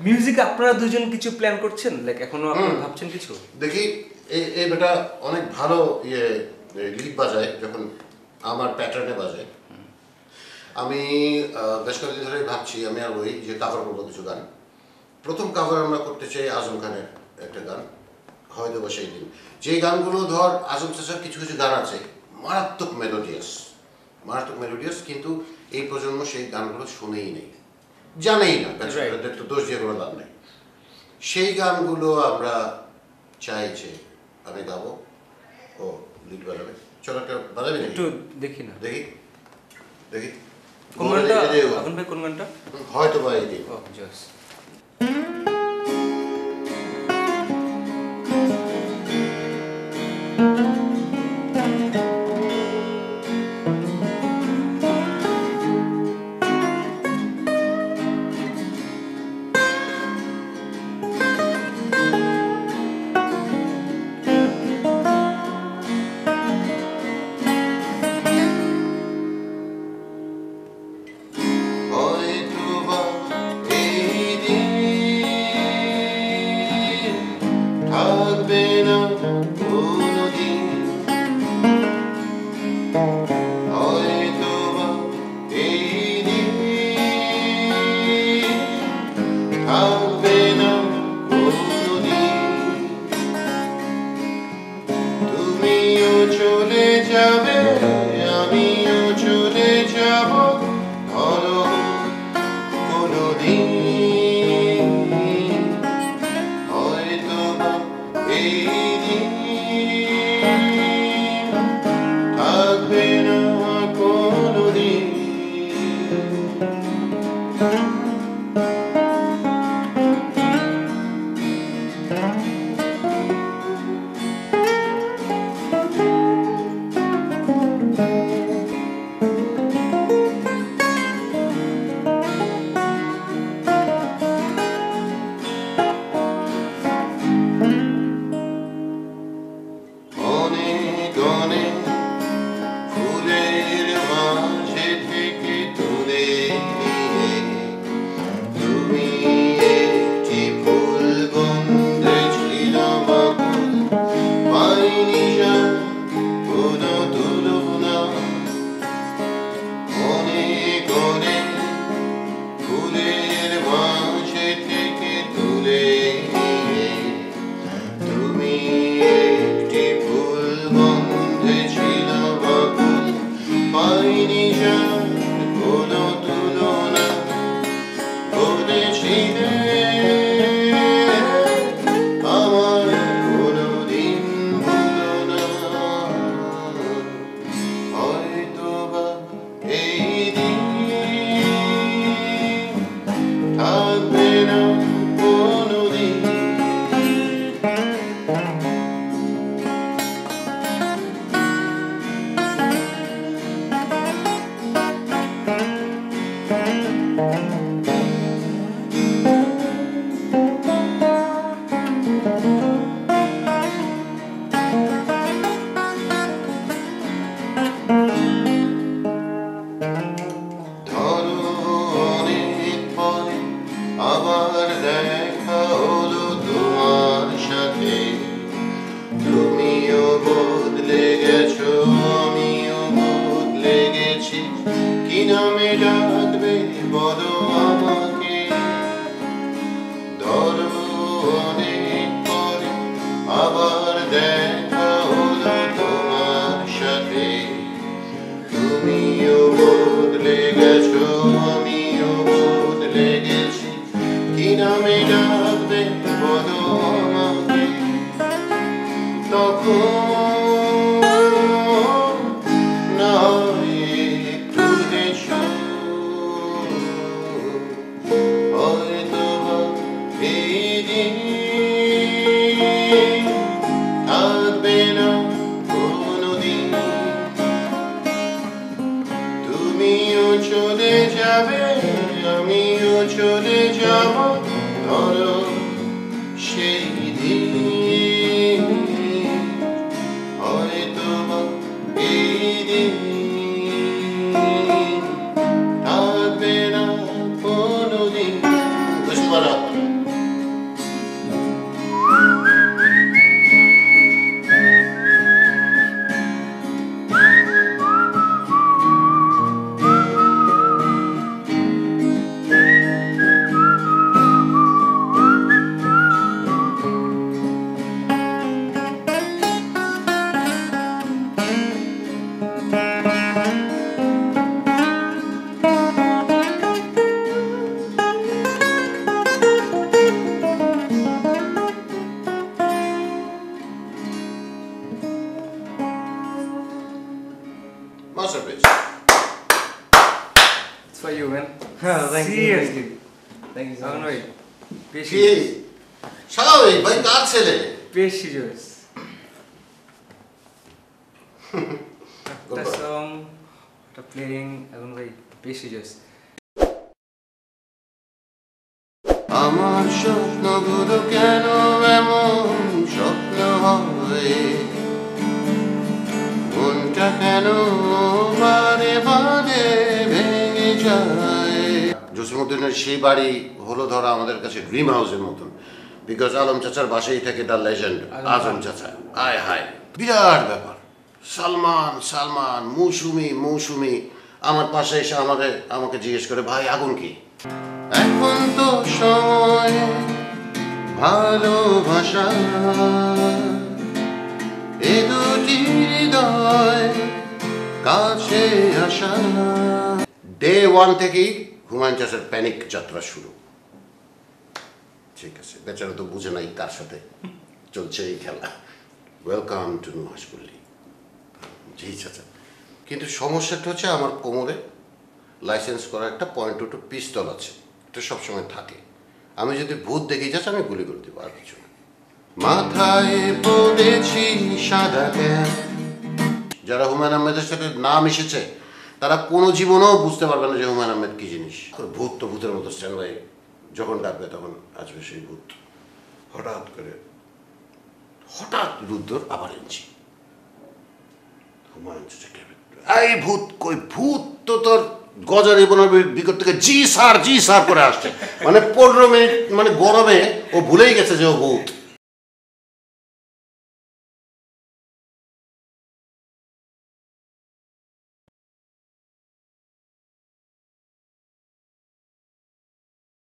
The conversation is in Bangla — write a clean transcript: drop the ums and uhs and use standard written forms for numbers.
মিউজিক আপনারা দুজন কিছু প্ল্যান করছেন, লাইক এখনো আপনারা ভাবছেন কিছু? দেখি এই বেটা অনেক ভালো লিড বাজায়, যখন আমার প্যাটার্নে বাজায়। আমি বেশ কয়েকদিন ধরে ভাবছি আমি আর ওই যে কাভার করবো কিছু গান। প্রথম কাভার আমরা করতে চাই আজম খানের একটা গান, হয়তো বা সেই দিন। যে গানগুলো ধর আজম চাচার কিছু কিছু গান আছে মারাত্মক মেলোডিয়াস, কিন্তু এই প্রজন্ম সেই গানগুলো শুনেই নেই, জানেই না, তো দোষ দিয়ে কোনো লাভ নেই। সেই গানগুলো আমরা চাই যে আমি গাবো, ও লিড বাজাবে। চলো একটা বাজাবি একটু দেখি না, দেখি দেখি কোন গানটা এখন ভাই, কোন গানটা? হয়তো বা এই দিন। ও জাস্ট তুমিও চলে যাবে, আমিও চলে যাব, ধরো কোনদিন হয়তো এই দিন থাকবে না কোনদিন। অনেক অনেক ফুলের মাঝে থেকে তুলে নিয়ে তুমি একটি ফুল গন্ধে ছিলাম আকুল, পাইনি যার কোনো তুলনা। অনেক অনেক ফুলের মাঝে থেকে তুলে নিয়ে তুমি একটি ফুল গন্ধে ছিলাম আকুল, পাইনি যার কোনো তুলনা। বলেছিলে আমার কোনোদিন ভুলো না, হয়তো বা এই দিন থাকবে না কোনোদিন। ধরো অনেক পরে আবার দেখা হলো তোমার সাথে, তুমিও বদলে গেছো, আমিও বদলে গেছি, কি নামে ডাকবে বলো আমাকে। ধরো অনেক পরে আবার দেখা হলো তোমার সাথে, তুমিও বদলে গেছো, আমিও বদলে গেছি, কি নামে ডাকবে বলো আমাকে। তখন না হয় একটু হেসো, হয়তো বা এই দিন থাকবে না কোনোদিন। তুমিও চলে যাবে, আমিও চলে যাব, ধরো সেই দিন হয়তো বা এই দিন থাকবে না কোনোদিন। বুঝতে পারা masterpiece. It's for you, man. Thank you. Seriously. Thank you so Aman much. bhai, বেশি কি স্বাভাবিক ভাই, কার ছেলে? বেশি জোস। একটা Good boy. সং, একটা প্লেয়িং, এখন ভাই বেশি জোস। আমার স্বপ্নগুলো কেন এমন স্বপ্ন হয়, মনটা কেন বারে বারে ভেঙে যায়। জসিমউদ্দিনের সেই বাড়ি হলো ধরা আমাদের কাছে ড্রিম হাউসের মতন, বিকজ আলম চাচার বাসায় থেকে দ্য লেজেন্ড আজম চাচা। আয় হায়, বিরাট ব্যাপার। সালমান সালমান, মৌসুমি মৌসুমি আমার পাশে এসে আমাকে জিজ্ঞেস করে, ভাই আগুন কি? এখন তো সময় ভালোবাসা, এ দুটি হৃদয় কাছে আসা। ডে 1 থেকেই হুমায়ুন চাচার প্যানিক যাত্রা শুরু। ঠিক আছে, বেচারা তো বুঝে নাই কার সাথে চলছে এই খেলা। Welcome to Nuhash Palli. জি চাচা, কিন্তু সমস্যাটা হচ্ছে আমার কোমরে লাইসেন্স করা একটা .22 পিস্তল আছে, এটা সবসময় থাকে। আমি যদি ভূত দেখি যাচ্ছি আমি গুলি করে দেবো, আর কিছু না। মাথায় পড়েছি সাদা ক্যাপ। যারা হুমায়ুন আহমেদের সাথে নাম এসেছে তারা কোনো জীবনেও বুঝতে পারবে না যে হুমায়ুন আহমেদ কি জিনিস। ভূত তো ভূতের মতো স্ট্যান্ড বাই, যখন ডাকবে তখন আসবে সেই ভূত। হঠাৎ রুদ্র আবার এনেছি হুমায়ুন চাচাকে, এই ভূত কই? ভূত তো তোর গজার জীবনের বিকট থেকে জি স্যার করে আসছে, মানে 15 মিনিট, মানে গরমে ও ভুলেই গেছে যে ও ভূত।